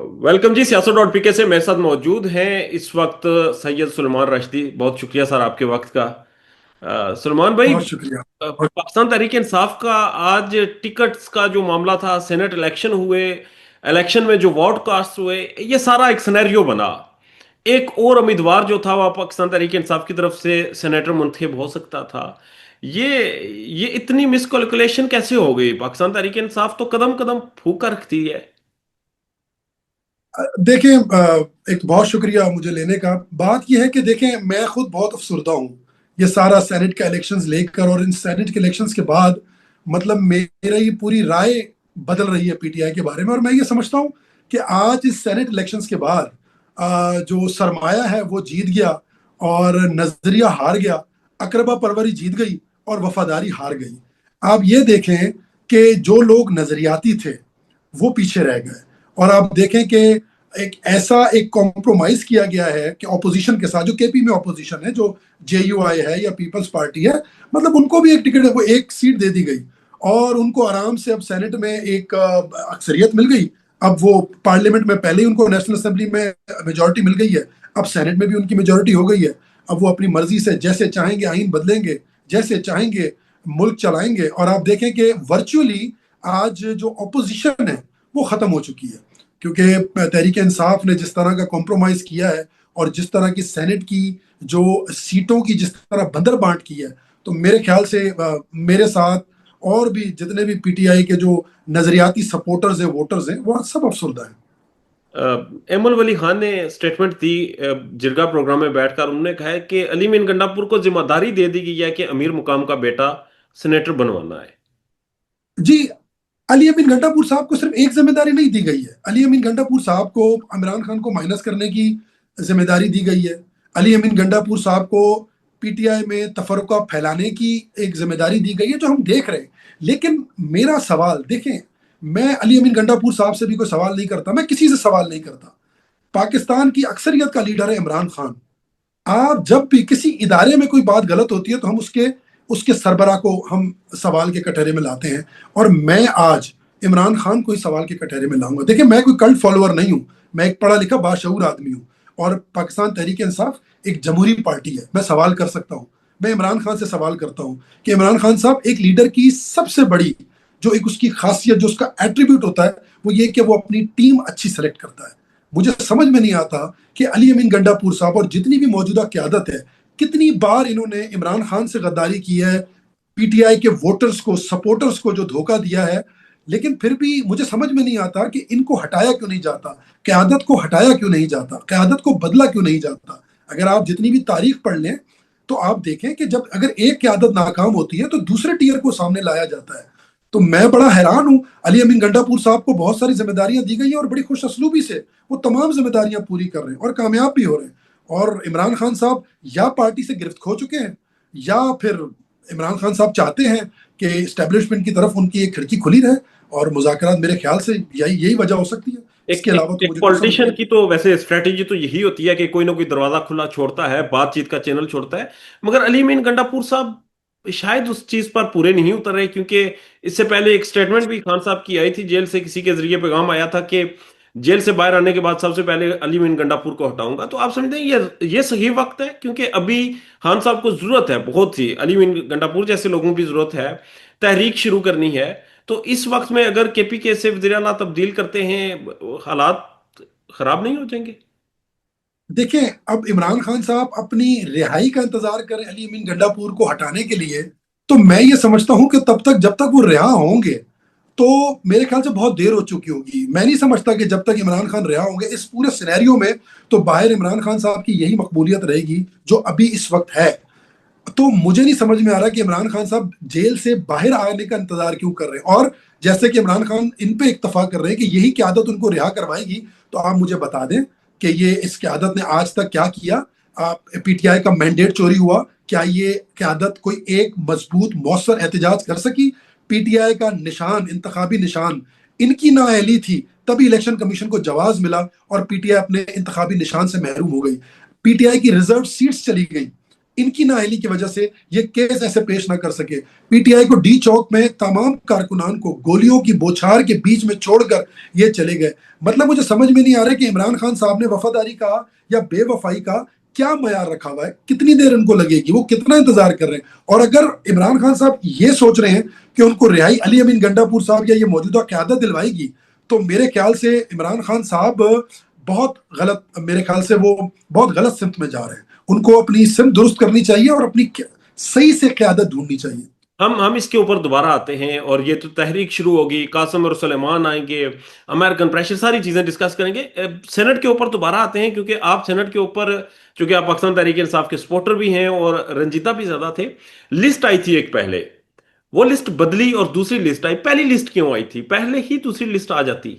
Welcome जी, सियासत dot पीके से मेरे साथ मौजूद हैं इस वक्त सैयद सुलेमान रश्दी। बहुत शुक्रिया सर आपके वक्त का। सुलेमान भाई, बहुत शुक्रिया। पाकिस्तान तहरीक इंसाफ का आज टिकट्स का जो मामला था, सेनेट इलेक्शन हुए, इलेक्शन में जो वोट कास्ट हुए, ये सारा एक सिनेरियो बना। एक और उम्मीदवार जो था वह पाकिस्तान तहरीक इंसाफ की तरफ से सेनेटर मुंतखब हो सकता था। ये ये इतनी मिसकैलकुलेशन कैसे हो गई? पाकिस्तान तहरीक इंसाफ तो कदम कदम फूक कर रखती है। देखें, एक बहुत शुक्रिया मुझे लेने का। बात यह है कि देखें, मैं खुद बहुत अफसरदा हूँ ये सारा सेनेट का इलेक्शंस लेकर, और इन सेनेट के इलेक्शंस के बाद मतलब मेरा ये पूरी राय बदल रही है पीटीआई के बारे में। और मैं ये समझता हूँ कि आज इस सेनेट इलेक्शंस के बाद जो सरमाया है वो जीत गया और नजरिया हार गया। अकरबा परवरी जीत गई और वफादारी हार गई। आप ये देखें कि जो लोग नजरियाती थे वो पीछे रह गए। और आप देखें कि एक कॉम्प्रोमाइज किया गया है कि ऑपोजिशन के साथ, जो केपी में ऑपोजिशन है, जो जेयूआई है या पीपल्स पार्टी है, मतलब उनको भी एक टिकट, वो एक सीट दे दी गई और उनको आराम से अब सेनेट में एक अक्सरियत मिल गई। अब वो पार्लियामेंट में पहले ही उनको नेशनल असेंबली में मेजोरिटी मिल गई है, अब सेनेट में भी उनकी मेजोरिटी हो गई है। अब वो अपनी मर्जी से जैसे चाहेंगे आइन बदलेंगे, जैसे चाहेंगे मुल्क चलाएंगे। और आप देखें कि वर्चुअली आज जो अपोजिशन है वो खत्म हो चुकी है, क्योंकि तहरीक इंसाफ ने जिस तरह का कॉम्प्रोमाइज किया है और जिस तरह की सेनेट की जो सीटों की जिस तरह बंदर बांट की है, तो मेरे ख्याल से मेरे साथ और भी जितने भी पीटीआई के जो नजरियाती सपोर्टर्स हैं, वोटर्स हैं, वो सब अफसरदा है। एमल वली खान ने स्टेटमेंट दी जिरगा प्रोग्राम में बैठकर। उन्होंने कहा है कि अली मीन गंडापुर को जिम्मेदारी दे दी गई है कि अमीर मुकाम का बेटा सेनेटर बनवाना है। जी, अली अमीन घंटापुर साहब को सिर्फ एक जिम्मेदारी नहीं दी गई है। अली अमीन घंटापुर साहब को इमरान खान को माइनस करने की जिम्मेदारी दी गई है। अली अमीन घंटापुर साहब को पीटीआई में तफरका फैलाने की एक जिम्मेदारी दी गई है, जो हम देख रहे हैं। लेकिन मेरा सवाल देखें, मैं अली अमीन घंटापुर साहब से भी कोई सवाल नहीं करता, मैं किसी से सवाल नहीं करता। पाकिस्तान की अक्सरियत का लीडर है इमरान खान। आप जब भी किसी इदारे में कोई बात गलत होती है तो हम उसके उसके सरबरा को हम सवाल के कटहरे में लाते हैं। और मैं आज इमरान खान को ही सवाल के कटहरे में लाऊंगा। देखिए, मैं कोई कल्ट फॉलोअर नहीं हूं, मैं एक पढ़ा लिखा बाशऊर आदमी हूं। और पाकिस्तान तहरीक इंसाफ एक जमहूरी पार्टी है, मैं सवाल कर सकता हूं। मैं इमरान खान से सवाल करता हूं कि इमरान खान साहब, एक लीडर की सबसे बड़ी जो एक उसकी खासियत, जो उसका एट्रीब्यूट होता है, वो ये कि वो अपनी टीम अच्छी सेलेक्ट करता है। मुझे समझ में नहीं आता कि अली अमीन गंडापुर साहब और जितनी भी मौजूदा क्यादत है, कितनी बार इन्होंने इमरान खान से गद्दारी की है, पीटीआई के वोटर्स को, सपोर्टर्स को जो धोखा दिया है। लेकिन फिर भी मुझे समझ में नहीं आता कि इनको हटाया क्यों नहीं जाता, क्यादत को हटाया क्यों नहीं जाता, क्यादत को बदला क्यों नहीं जाता। अगर आप जितनी भी तारीख पढ़ लें तो आप देखें कि जब अगर एक क्यादत नाकाम होती है तो दूसरे टीयर को सामने लाया जाता है। तो मैं बड़ा हैरान हूं। अली अमीन गंडापुर साहब को बहुत सारी जिम्मेदारियां दी गई हैं और बड़ी खुश असलूबी से वो तमाम जिम्मेदारियां पूरी कर रहे हैं और कामयाब भी हो रहे हैं। और इमरान खान साहब या पार्टी से गिरफ्त खो चुके हैं, या फिर इमरान खान साहब चाहते हैं कि इस्टेब्लिशमेंट की तरफ उनकी एक खिड़की खुली रहे। और मुज़ाकरात, मेरे ख्याल से यही यही वजह हो सकती है। एक इसके एक, अलावा तो एक मुझे कुछ समझ पॉलिटिशियन नहीं। की तो वैसे स्ट्रेटेजी तो यही होती है कि कोई ना कोई दरवाजा खुला छोड़ता है, बातचीत का चैनल छोड़ता है। मगर अली मीन गंडापुर साहब शायद उस चीज पर पूरे नहीं उतर रहे, क्योंकि इससे पहले एक स्टेटमेंट भी खान साहब की आई थी, जेल से किसी के जरिए पैगाम आया था कि जेल से बाहर आने के बाद सबसे पहले अली मीन गंडापुर को हटाऊंगा। तो आप समझते हैं ये सही वक्त है? क्योंकि अभी खान साहब को जरूरत है बहुत सी, अली मीन गंडापुर जैसे लोगों की जरूरत है, तहरीक शुरू करनी है। तो इस वक्त में अगर केपी के से वज़ीर आला तब्दील करते हैं, हालात खराब नहीं हो जाएंगे? देखें, अब इमरान खान साहब अपनी रिहाई का इंतजार करें अली अमीन गंडापुर को हटाने के लिए, तो मैं ये समझता हूं कि तब तक, जब तक वो रिहा होंगे, तो मेरे ख्याल से बहुत देर हो चुकी होगी। मैं नहीं समझता कि जब तक इमरान खान रिहा होंगे इस पूरे सिनेरियो में, तो बाहर इमरान खान साहब की यही मकबूलियत रहेगी जो अभी इस वक्त है। तो मुझे नहीं समझ में आ रहा कि इमरान खान साहब जेल से बाहर आने का इंतजार क्यों कर रहे हैं। और जैसे कि इमरान खान इन पे इत्तफाक कर रहे हैं कि यही क्यादत उनको रिहा करवाएगी, तो आप मुझे बता दें कि ये इस क्यादत ने आज तक क्या किया। पीटीआई का मैंडेट चोरी हुआ, क्या ये क्यादत कोई एक मजबूत मौसर एहतजाज कर सकी? पीटीआई का निशान, इंतखाबी निशान, इनकी नाअहली थी, तभी इलेक्शन कमीशन को जवाब मिला और पीटीआई अपने इंतखाबी निशान से महरूम हो गई। पीटीआई की रिजर्व सीट्स चली गई, इनकी नाअहली की वजह से ये केस ऐसे पेश ना कर सके। पीटीआई को डी चौक में तमाम कारकुनान को गोलियों की बौछार के बीच में छोड़कर ये चले गए। मतलब मुझे समझ में नहीं आ रहा कि इमरान खान साहब ने वफादारी का या बेवफाई का क्या मयार रखा हुआ है, कितनी देर उनको लगेगी, वो कितना इंतजार कर रहे हैं। और अगर इमरान खान साहब ये सोच रहे हैं कि उनको रिहाई अली अमीन गंडापुर साहब या ये मौजूदा क्यादत दिलवाएगी, तो मेरे ख्याल से इमरान खान साहब बहुत गलत, मेरे ख्याल से वो बहुत गलत सिमत में जा रहे हैं। उनको अपनी सिमत दुरुस्त करनी चाहिए और अपनी सही से क्यादत ढूंढनी चाहिए। हम इसके ऊपर दोबारा आते हैं, और ये तो तहरीक शुरू होगी, कासिम और सुलेमान आएंगे, अमेरिकन प्रेशर, सारी चीजें डिस्कस करेंगे। सेनेट के ऊपर दोबारा आते हैं, क्योंकि आप सेनेट के ऊपर, चूंकि आप पाकिस्तान तहरीक इंसाफ के सपोर्टर भी हैं और रंजीता भी ज्यादा थे। लिस्ट आई थी एक पहले, वो लिस्ट बदली और दूसरी लिस्ट आई। पहली लिस्ट क्यों आई थी? पहले ही दूसरी लिस्ट आ जाती।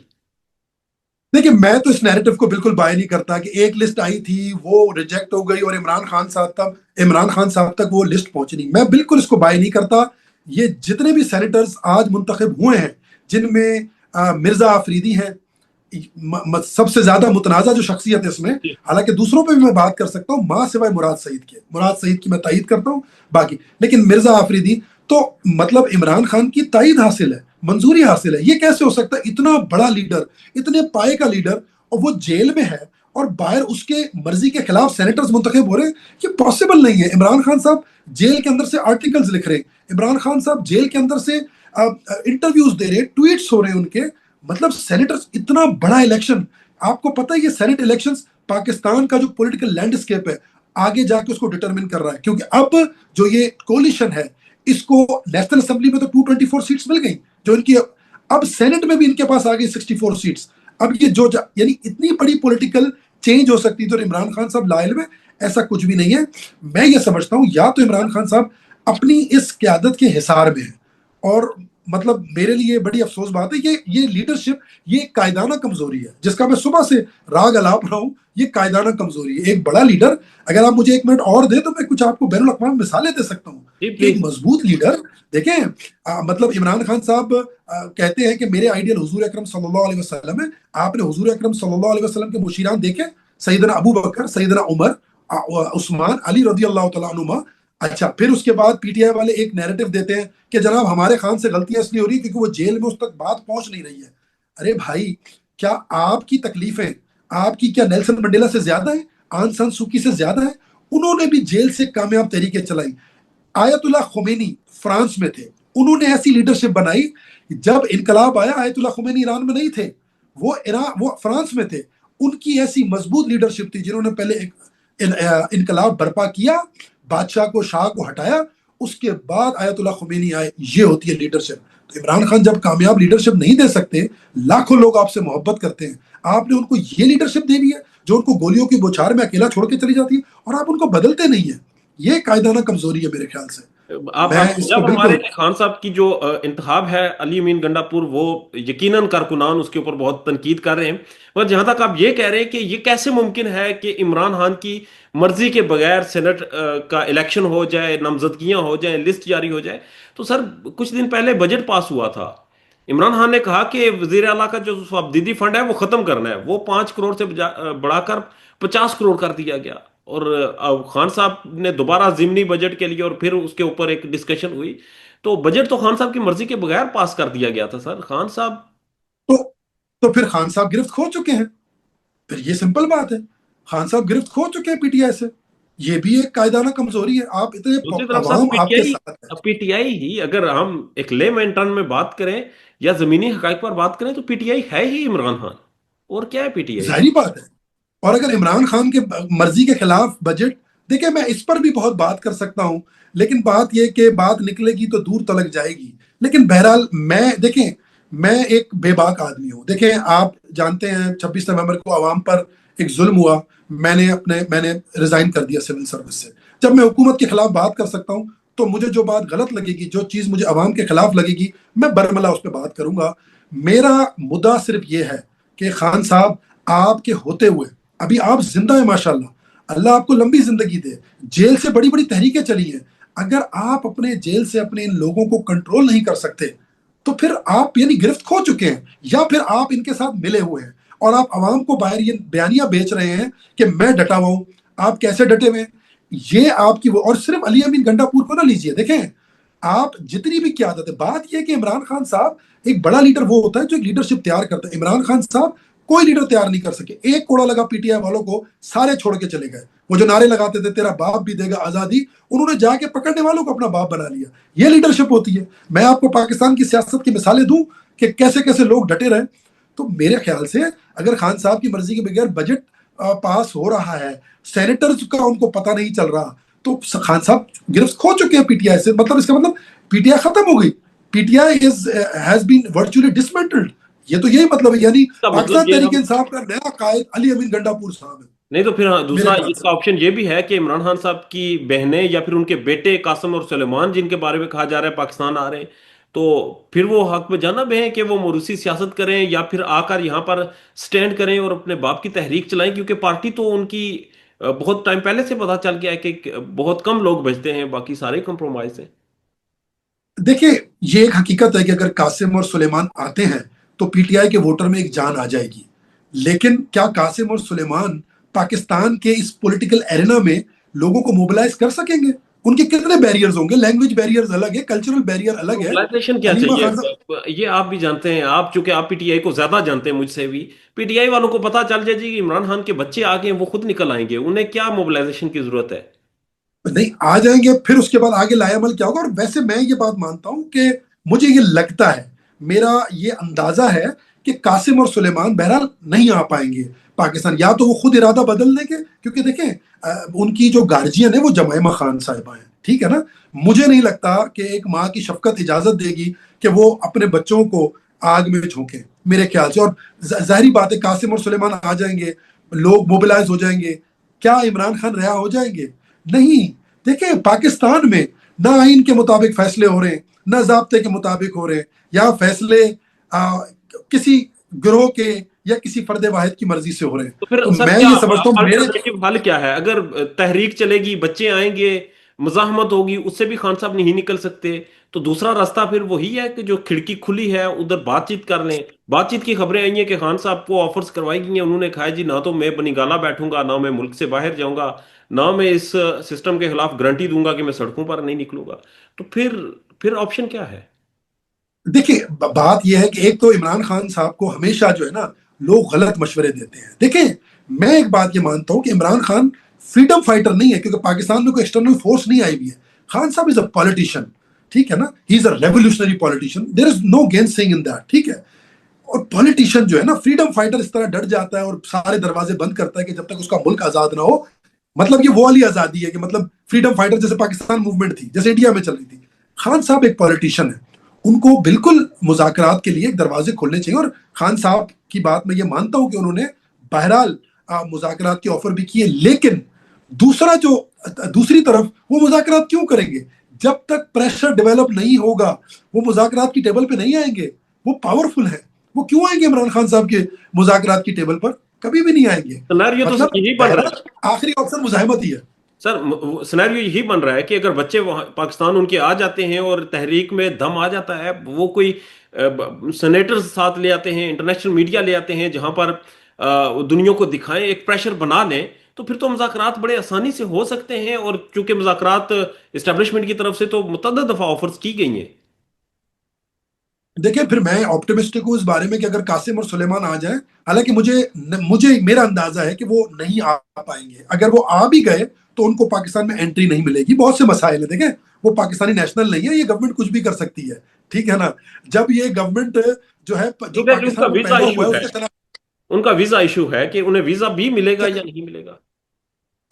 देखिए, मैं तो इस नैरेटिव को बिल्कुल बाय नहीं करता कि एक लिस्ट आई थी वो रिजेक्ट हो गई और इमरान खान साहब तक वो लिस्ट पहुंची नहीं। मैं बिल्कुल इसको बाय नहीं करता। ये जितने भी सेनेटर्स आज मुंतखब हुए हैं, जिनमें मिर्जा आफरीदी हैं, सबसे ज्यादा मुतनाजा जो शख्सियत है इसमें, हालांकि दूसरों पे भी मैं बात कर सकता हूँ, मां सिवाय मुराद सईद की मैं तायीद करता हूँ बाकी, लेकिन मिर्जा आफरीदी तो मतलब इमरान खान की तायीद हासिल है, मंजूरी हासिल है। ये कैसे हो सकता है? इतना बड़ा लीडर, इतने पाए का लीडर, और वो जेल में है और बाहर उसके मर्जी के खिलाफ सेनेटर्स मुंतखब हो रहे हैं। ये पॉसिबल नहीं है। इमरान खान साहब जेल के अंदर से आर्टिकल्स लिख रहे हैं, इमरान खान साहब जेल के अंदर से इंटरव्यूज दे रहे हैं, ट्वीट्स हो रहे हैं उनके। मतलब सेनेटर्स, इतना बड़ा इलेक्शन, आपको पता है ये सेनेट इलेक्शंस पाकिस्तान का जो पॉलिटिकल लैंडस्केप है आगे जाके उसको डिटरमिन कर रहा है। क्योंकि अब जो ये कोलिशन है, इसको नेशनल असेंबली में तो 224 सीट्स मिल गई जो इनकी, अब सेनेट में भी इनके पास आ गई 64 सीट्स। अब ये जो यानी इतनी बड़ी पॉलिटिकल चेंज हो सकती है, तो इमरान खान साहब लाइल में ऐसा कुछ भी नहीं है। मैं ये समझता हूं या तो इमरान खान साहब अपनी इस क्यादत के हिसार में है, और मतलब मेरे लिए बड़ी अफसोस बात है, ये लीडरशिप, ये कायदाना कमजोरी है जिसका मैं सुबह से राग अलाप रहा हूं। ये कायदाना कमजोरी है। एक बड़ा लीडर, अगर आप मुझे 1 मिनट और दे तो मैं कुछ आपको बैनुल अक़वामी मिसालें दे सकता हूं जी कि एक प्लीज। मजबूत लीडर देखें। मतलब इमरान खान साहब कहते हैं कि मेरे आइडियल हुजूर अकरम सल्लल्लाहु अलैहि वसल्लम है। आपने हुजूर अकरम सल्लल्लाहु अलैहि वसल्लम के मुशीरान देखे, सैयदना अबू बकर, सैयदना उमर, उस्मान, अली रजी अल्लाह तआला अन्हुमा। अच्छा, फिर उसके बाद पीटीआई वाले एक नैरेटिव देते हैं कि जनाब हमारे खान से गलतियां इसलिए हो रही है क्योंकि वो जेल में उस तक बात पहुंच नहीं रही है। अरे भाई, क्या आपकी तकलीफें आपकी क्या नेल्सन मंडेला से ज्यादा है, आन सान सूकी से ज्यादा है? उन्होंने भी जेल से कामयाब तरीके चलाई। आयतुल्लाह खुमैनी फ्रांस में थे, उन्होंने ऐसी लीडरशिप बनाई। जब इनकलाब आया, आयतुल्लाह खुमैनी ईरान में नहीं थे, वो फ्रांस में थे। उनकी ऐसी मजबूत लीडरशिप थी जिन्होंने पहले एक इनकलाब बर्पा किया, बादशाह को, शाह को हटाया, उसके बाद आयतुल्लाह खुमैनी आए। ये होती है लीडरशिप। तो इमरान खान जब कामयाब लीडरशिप नहीं दे सकते, लाखों लोग आपसे मोहब्बत करते हैं, आपने उनको ये लीडरशिप दे दी है जो उनको गोलियों की बौछार में अकेला छोड़ के चली जाती है, और आप उनको बदलते नहीं है। ये कायदाना कमजोरी है मेरे ख्याल से। मैं आप इसको जब हमारे बिल्कुल, खान साहब की जो इंतखाब है अली अमीन गंडापुर, वो यकीनन कारकुनान उसके ऊपर बहुत तनकीद कर रहे हैं। पर जहां तक आप ये कह रहे हैं कि ये कैसे मुमकिन है कि इमरान खान की मर्जी के बगैर सेनेट का इलेक्शन हो जाए, नामजदगियां हो जाए, लिस्ट जारी हो जाए, तो सर कुछ दिन पहले बजट पास हुआ था। इमरान खान ने कहा कि वजीर आला का जो अब्दीदी फंड है वो खत्म करना है, वो 5 करोड़ से बढ़ाकर 50 करोड़ कर दिया गया। और खान साहब ने दोबारा जिमनी बजट के लिए, और फिर उसके ऊपर एक डिस्कशन हुई, तो बजट तो खान साहब की मर्जी के बगैर पास कर दिया गया था सर। खान साहब तो तो फिर खान साहब गिरफ्त खो चुके हैं। फिर ये सिंपल बात है, खान साहब गिरफ्त खो चुके हैं पीटीआई से। ये भी एक कायदाना कमजोरी है। आप इतने दूसरी तरफ सर अवाम आपके पीटीआई, साथ है। पीटीआई ही, अगर हम एक लेमैन टर्म में बात करें या जमीनी हकाइक पर बात करें, तो पीटीआई है ही इमरान खान। और क्या है पीटीआई? जाहिर बात है। और अगर इमरान खान के मर्जी के खिलाफ बजट, देखिए मैं इस पर भी बहुत बात कर सकता हूं, लेकिन बात यह कि बात निकलेगी तो दूर तलक जाएगी। लेकिन बहरहाल, मैं देखें, मैं एक बेबाक आदमी हूं। देखें, आप जानते हैं 26 नवंबर को आवाम पर एक जुल्म हुआ। मैंने रिजाइन कर दिया सिविल सर्विस से। जब मैं हुकूमत के खिलाफ बात कर सकता हूं, तो मुझे जो बात गलत लगेगी, जो चीज मुझे अवाम के खिलाफ लगेगी, मैं बरमला उस पर बात करूंगा। मेरा मुद्दा सिर्फ ये है कि खान साहब, आपके होते हुए अभी आप जिंदा है माशाल्लाह, अल्लाह आपको लंबी जिंदगी दे। जेल से बड़ी बड़ी तहरीकें चली हैं। अगर आप अपने जेल से अपने इन लोगों को कंट्रोल नहीं कर सकते, तो फिर आप यानी गिरफ्त खो चुके हैं, या फिर आप इनके साथ मिले हुए हैं और आप आवाम को बाहर ये बयानियां बेच रहे हैं कि मैं डटा हुआ हूं। आप कैसे डटे हुए हैं? ये आपकी वो, और सिर्फ अली अमीन गंडापुर को ना लीजिए, देखें आप जितनी भी क्यादत है, बात यह है कि इमरान खान साहब, एक बड़ा लीडर वो होता है जो एक लीडरशिप तैयार करता है। इमरान खान साहब कोई लीडर तैयार नहीं कर सके, एक कोड़ा लगा पीटीआई वालों को, सारे छोड़ के चले गए। वो जो नारे लगाते थे तेरा बाप भी देगा आजादी, उन्होंने जाके पकड़ने वालों को अपना बाप बना लिया। ये लीडरशिप होती है। मैं आपको पाकिस्तान की सियासत की मिसालें दूं कि कैसे कैसे लोग डटे रहे। तो मेरे ख्याल से अगर खान साहब की मर्जी के बगैर बजट पास हो रहा है, सेनेटर्स का उनको पता नहीं चल रहा, तो खान साहब गिरफ्त खो चुके हैं पीटीआई से, मतलब इसका मतलब पीटीआई खत्म हो गई, PTI is has been virtually dismantled. ये तो यही मतलब है, यानी इसका मतलब पाकिस्तान ये तहरीक हम इंसाफ का नया कायद अली अमीन गंडापुर साहब है, नहीं तो फिर हाँ, मेरे दूसरा ख्याल से। इसका ऑप्शन ये भी है कि इमरान खान साहब की बहनें या फिर उनके बेटे कासिम और सुलेमान जिनके बारे में कहा जा रहा है पाकिस्तान आ रहे हैं, तो फिर वो हक में जाना भी है कि वो मोरूसी सियासत करें या फिर आकर यहाँ पर स्टैंड करें और अपने बाप की तहरीक चलाएं, क्योंकि पार्टी तो उनकी बहुत टाइम पहले से पता चल गया है कि बहुत कम लोग बचते हैं, बाकी सारे कंप्रोमाइज हैं। देखिए, ये एक हकीकत है कि अगर कासिम और सुलेमान आते हैं तो पीटीआई के वोटर में एक जान आ जाएगी। लेकिन क्या कासिम और सुलेमान पाकिस्तान के इस पॉलिटिकल एरिना में लोगों को मोबिलाइज कर सकेंगे? उनके कितने बैरियर्स होंगे, लैंग्वेज बैरियर्स अलग है, कल्चरल बैरियर अलग है। मोबिलाइजेशन क्या हलीमा चाहिए? खान साहब, ये आप भी जानते हैं, आप चूंकि आप पीटीआई को ज्यादा जानते हैं मुझसे भी। पीटीआई वालों को पता चल जाए जी कि इमरान खान के बच्चे आ गए हैं, वो खुद निकल आएंगे, उन्हें क्या मोबिलाइजेशन की जरूरत है? नहीं आ जाएंगे, फिर उसके बाद आगे लायामल क्या होगा? और वैसे मैं ये बात मानता हूं कि मुझे ये लगता है, मेरा ये अंदाजा है कि कासिम और सुलेमान बहरहाल नहीं आ पाएंगे पाकिस्तान, या तो वो खुद इरादा बदल देंगे, क्योंकि देखें उनकी जो गार्जियन है वो जमाइमा खान साहिबा है, ठीक है ना। मुझे नहीं लगता कि एक माँ की शफकत इजाजत देगी कि वो अपने बच्चों को आग में झोंके, मेरे ख्याल से। और जाहिर बात है कासिम और सुलेमान आ जाएंगे, लोग मोबिलाइज हो जाएंगे, क्या इमरान खान रिहा हो जाएंगे? नहीं। देखिए पाकिस्तान में ना आइन के मुताबिक फैसले हो रहे हैं, ना ज़ाब्ते के मुताबिक हो रहे हैं, या फैसले किसी गिरोह के या किसी फर्द वाहिद की मर्जी से हो रहे हैं। तो फिर तो सर मैं क्या ये समझता हूँ मेरे, अल्टरनेटिव हल क्या है? अगर तहरीक चलेगी, बच्चे आएंगे, मुजाहमत होगी, उससे भी खान साहब नहीं निकल सकते, तो दूसरा रास्ता फिर वही है कि जो खिड़की खुली है उधर बातचीत कर लें। बातचीत की खबरें आई हैं कि खान साहब को ऑफर्स करवाई गई हैं, उन्होंने कहा है जी ना तो मैं बनिगाला बैठूंगा, ना मैं मुल्क से बाहर जाऊंगा, ना मैं इस सिस्टम के खिलाफ गारंटी दूंगा कि मैं सड़कों पर नहीं निकलूंगा। तो फिर ऑप्शन क्या है? देखिए बात यह है कि एक तो इमरान खान साहब को हमेशा जो है ना लोग गलत मशवरे देते हैं। देखिए मैं एक बात ये मानता हूं कि इमरान खान फ्रीडम फाइटर नहीं है, क्योंकि पाकिस्तान में कोई एक्सटर्नल फोर्स नहीं आई हुई है। खान साहब इज अ पॉलिटिशियन, ठीक है ना, he is a revolutionary politician, there is no gain saying in that, ठीक है। और पॉलिटिशियन जो है ना, फ्रीडम फाइटर इस तरह डट जाता है और सारे दरवाजे बंद करता है कि जब तक उसका मुल्क आजाद ना हो। मतलब ये वो वाली आजादी है कि मतलब फ्रीडम फाइटर जैसे पाकिस्तान मूवमेंट थी, जैसे इंडिया में चल रही थी। खान साहब एक पॉलिटिशियन है, उनको बिल्कुल मुज़ाकरात के लिए दरवाजे खोलने चाहिए। और खान साहब की बात मैं ये मानता हूं कि उन्होंने बहरहाल मुज़ाकरात की ऑफर भी की है, लेकिन दूसरा जो दूसरी तरफ वो मुज़ाकरात क्यों करेंगे? जब तक प्रेशर डेवलप नहीं होगा वो मुज़ाकरात की टेबल पे नहीं आएंगे। वो पावरफुल है, वो क्यों आएंगे इमरान खान साहब के मुज़ाकरात की टेबल पर? कभी भी नहीं आएंगे। सिनेरियो तो मतलब सर यही बन रहा बहरहाल है। आखिरी ऑप्शन मुजाहिमत ही है। सर सिनेरियो यही बन रहा है कि अगर बच्चे वहां पाकिस्तान उनके आ जाते हैं और तहरीक में दम आ जाता है, वो कोई सेनेटर्स साथ ले आते हैं, इंटरनेशनल मीडिया ले आते हैं, जहां पर दुनिया को दिखाएं, एक प्रेशर बना लें, तो फिर तो मुज़ाकरात बड़े आसानी से हो सकते हैं। और चूंकि मुज़ाकरात इस्टेब्लिशमेंट की तरफ से तो मुतअद्दिद दफा ऑफर्स की गई हैं। देखिए फिर मैं ऑप्टिमिस्टिक हूँ इस बारे में कि अगर कासिम और सुलेमान आ जाएं, हालांकि मुझे मेरा अंदाजा है कि वो नहीं आ पाएंगे। अगर वो आ भी गए तो उनको पाकिस्तान में एंट्री नहीं मिलेगी, बहुत से मसाइल है। देखें वो पाकिस्तानी नेशनल नहीं है, ये गवर्नमेंट कुछ भी कर सकती है, ठीक है ना। जब ये गवर्नमेंट जो है, जो एग्जैक्टली, उनका पाकिस्तान में वीजा पैदा इशू हुआ है है। उसके खिलाफ। उनका वीजा इशू है कि उन्हें वीजा भी मिलेगा या नहीं मिलेगा।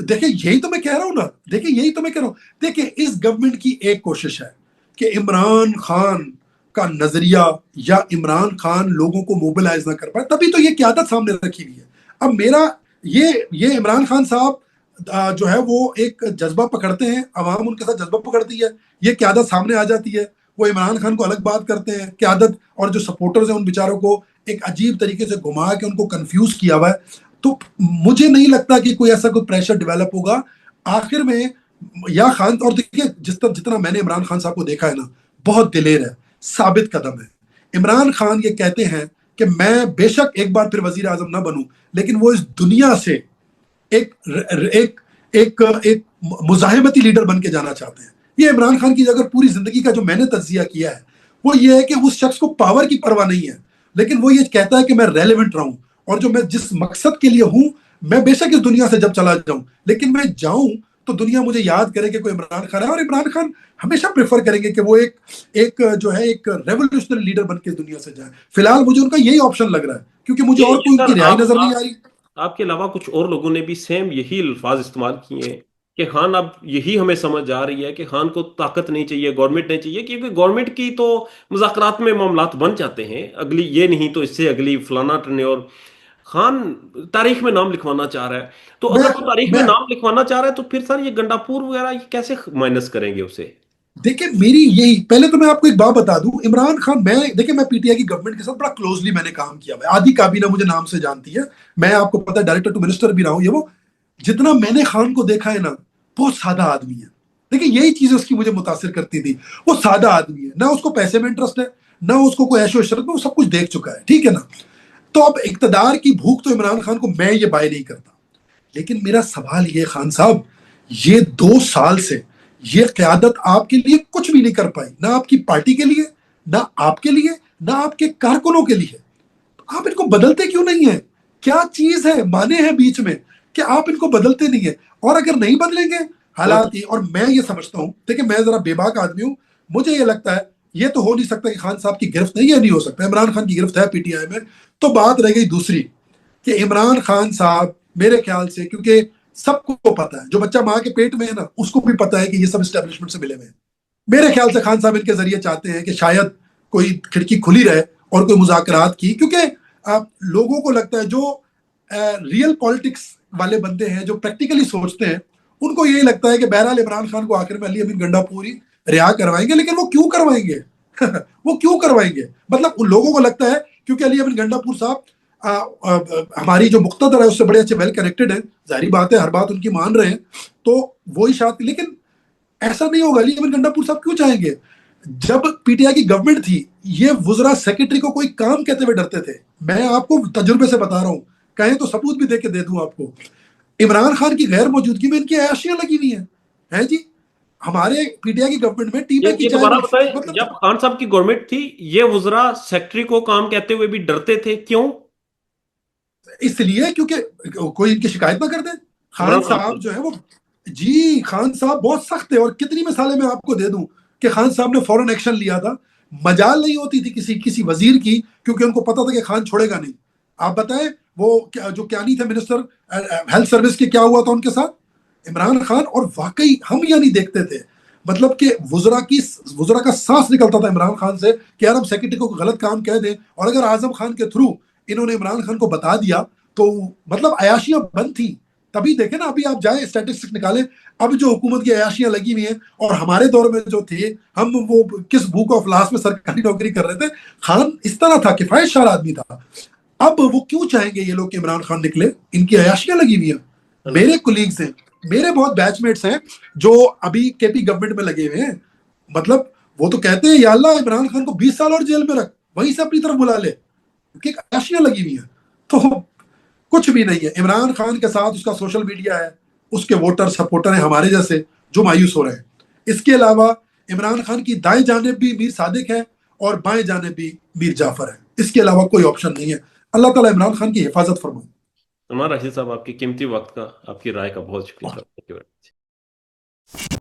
देखिए यही तो मैं कह रहा हूं ना, देखिए यही तो मैं कह रहा हूं। देखिए इस गवर्नमेंट की एक कोशिश है कि इमरान खान का नजरिया या इमरान खान लोगों को मोबिलाइज ना कर पाए, तभी तो ये क्यादत सामने रखी हुई है। अब मेरा ये इमरान खान साहब जो है वो एक जज्बा पकड़ते हैं, अवाम उनके साथ जज्बा पकड़ती है, ये क्यादत सामने आ जाती है, वो इमरान खान को अलग बात करते हैं क्यादत, और जो सपोर्टर्स हैं उन बेचारों को एक अजीब तरीके से घुमा के उनको कंफ्यूज किया हुआ है। तो मुझे नहीं लगता कि कोई ऐसा कोई प्रेशर डेवलप होगा आखिर में। या खान, और देखिए जितना मैंने इमरान खान साहब को देखा है ना, बहुत दिलेर है, साबित कदम है। इमरान खान ये कहते हैं कि मैं बेशक एक बार फिर वजीर आजम ना बनूं, लेकिन वो इस दुनिया से एक एक एक एक मुजाहिमती लीडर बन के जाना चाहते हैं। ये इमरान खान की अगर पूरी जिंदगी का जो मैंने तज्जिया किया है वो ये है कि उस शख्स को पावर की परवाह नहीं है, लेकिन वो ये कहता है कि मैं रेलेवेंट रहूं, और जो मैं जिस मकसद के लिए हूं, मैं बेशक इस दुनिया से जब चला जाऊं, लेकिन मैं जाऊं तो दुनिया मुझे याद करे कि कोई इमरान खान है। और इमरान खान हमेशा प्रेफर करेंगे कि वो एक एक जो है एक रेवोल्यूशनरी लीडर बन के दुनिया से जाए। फिलहाल मुझे उनका यही ऑप्शन लग रहा है, क्योंकि मुझे और ये कोई सर उनकी रिहाई नजर नहीं आ रही। आपके अलावा कुछ और लोगों ने भी सेम यही अल्फाज इस्तेमाल किए हैं कि खान अब यही हमें समझ आ रही है कि खान को ताकत नहीं चाहिए, गवर्नमेंट नहीं चाहिए, क्योंकि गवर्नमेंट की तो मुज़ाकरात में मामलात बन जाते हैं, अगली ये नहीं तो इससे अगली फलाना टर्न्योर। खान तारीख में नाम लिखवाना चाह रहा है, तो मैं अगर वो तारीख में मैं नाम लिखवाना चाह रहा है तो फिर सर ये गंडापुर वगैरह ये कैसे माइनस करेंगे उसे? देखिए, मेरी यही, पहले तो मैं आपको एक बात बता दूं, इमरान खान, मैं देखिए मैं पीटीआई की गवर्नमेंट के साथ बड़ा क्लोजली मैंने काम किया हुआ है, आधी काबीना मुझे नाम से जानती है, मैं आपको पता है डायरेक्टर टू मिनिस्टर भी रहा हूं। ये वो जितना मैंने खान को देखा है ना, बहुत सादा आदमी है। देखिए यही चीज उसकी मुझे मुतासिर करती थी, वो सादा आदमी है, ना उसको पैसे में इंटरेस्ट है, ना उसको कोई ऐशो इशरत में, वो सब कुछ देख चुका है, ठीक है ना। तो अब इक्तदार की भूख तो इमरान खान को मैं ये बाय नहीं करता, लेकिन मेरा सवाल ये, खान साहब, ये 2 साल से ये क्यादत आपके लिए कुछ भी नहीं कर पाई, ना आपकी पार्टी के लिए, ना आपके लिए, ना आपके कारकुनों के लिए। तो आप इनको बदलते क्यों नहीं है? क्या चीज है, माने हैं बीच में कि आप इनको बदलते नहीं है? और अगर नहीं बदलेंगे हालात ये, और मैं ये समझता हूं, देखिए मैं जरा बेबाक आदमी हूं, मुझे ये लगता है ये तो हो नहीं सकता कि खान साहब की गिरफ्त नहीं, है नहीं हो सकता, इमरान खान की गिरफ्त है पीटीआई में। तो बात रह गई दूसरी, कि इमरान खान साहब मेरे ख्याल से, क्योंकि सबको पता है, जो बच्चा माँ के पेट में है ना उसको भी पता है कि ये सब स्टैब्लिशमेंट से मिले हुए हैं। मेरे ख्याल से खान साहब इनके जरिए चाहते हैं कि शायद कोई खिड़की खुली रहे और कोई मुज़ाकरात की, क्योंकि लोगों को लगता है जो रियल पॉलिटिक्स वाले बंदे हैं, जो प्रैक्टिकली सोचते हैं, उनको यही लगता है कि बहरहाल इमरान खान को आखिर में अली अमीन गंडापुरी रिहा करवाएंगे। लेकिन वो क्यों करवाएंगे? वो क्यों करवाएंगे? मतलब उन लोगों को लगता है क्योंकि अली अमीन गंडापुर साहब हमारी जो मुख्तदर है उससे बड़े अच्छे वेल कनेक्टेड है, जाहिर बात है हर बात उनकी मान रहे हैं, तो वही शायद। लेकिन ऐसा नहीं होगा। अली अमीन गंडापुर साहब क्यों चाहेंगे? जब पीटीआई की गवर्नमेंट थी, ये वुजरा सेक्रेटरी को कोई काम कहते हुए डरते थे। मैं आपको तजुर्बे से बता रहा हूं, कहें तो सबूत भी दे के दे दूं आपको। इमरान खान की गैर मौजूदगी में इनकी अयाशियां लगी हुई हैं जी। हमारे पीटीआई की गवर्नमेंट में टी बैग की ये चाय दोबारा मिलती बताएं, थी, मतलब जब खान साहब की गवर्नमेंट थी ये वुजरा सेक्रेटरी को काम कहते हुए भी डरते थे, क्यों? इसलिए क्योंकि कोई इनकी शिकायत ना कर दे। खान इमरान खान साहब से? जो है वो, जी खान साहब बहुत सख्त है, और कितनी मिसालें मैं आपको दे दूं कि खान साहब ने फौरन एक्शन लिया था। मजाल नहीं होती थी किसी किसी वजीर की, क्योंकि उनको पता था कि खान छोड़ेगा नहीं। आप बताएं, वो जो क्यानी थे मिनिस्टर हेल्थ सर्विस के, क्या हुआ था उनके साथ? इमरान खान, और वाकई हम यानी देखते थे, मतलब कि वुजरा का सांस निकलता था इमरान खान से कि यार हम सेक्रेटरी को गलत काम कह दें, और अगर आजम खान के थ्रू इन्होंने इमरान खान को बता दिया तो मतलब अयाशियां बंद थी। तभी देखे ना, अभी आप जाए स्टैटिस्टिक्स निकालें, अब जो हुकूमत की अयाशियां लगी हुई हैं, और हमारे दौर में जो थे, हम वो किस भूख ऑफ लास्ट में सरकारी नौकरी कर रहे थे। खान इस तरह था, किफायतशार आदमी था। अब वो क्यों चाहेंगे ये लोग कि इमरान खान निकले? इनकी अयाशियां लगी हुई हैं। मेरे कुलीग्स हैं, मेरे बहुत बैचमेट्स हैं जो अभी केपी गवर्नमेंट में लगे हुए हैं, मतलब वो तो कहते हैं या अल्लाह इमरान खान को 20 साल और जेल में रख, वहीं से अपनी तरफ बुला ले, क्योंकि अयाशियां लगी हुई हैं। तो कुछ भी नहीं है। इमरान खान के साथ उसका सोशल मीडिया है, उसके वोटर सपोर्टर हैं हमारे जैसे जो मायूस हो रहे हैं। इसके अलावा इमरान खान की दाएं जानिब भी मीर सादिक है और बाएं जानिब भी मीर जाफर है। इसके अलावा कोई ऑप्शन नहीं है। अल्लाह ताला इमरान खान की हिफाजत फरमाए। सलमान राशिद साहब, आपके कीमती वक्त का, आपकी राय का बहुत शुक्रिया सर, थैंक यू।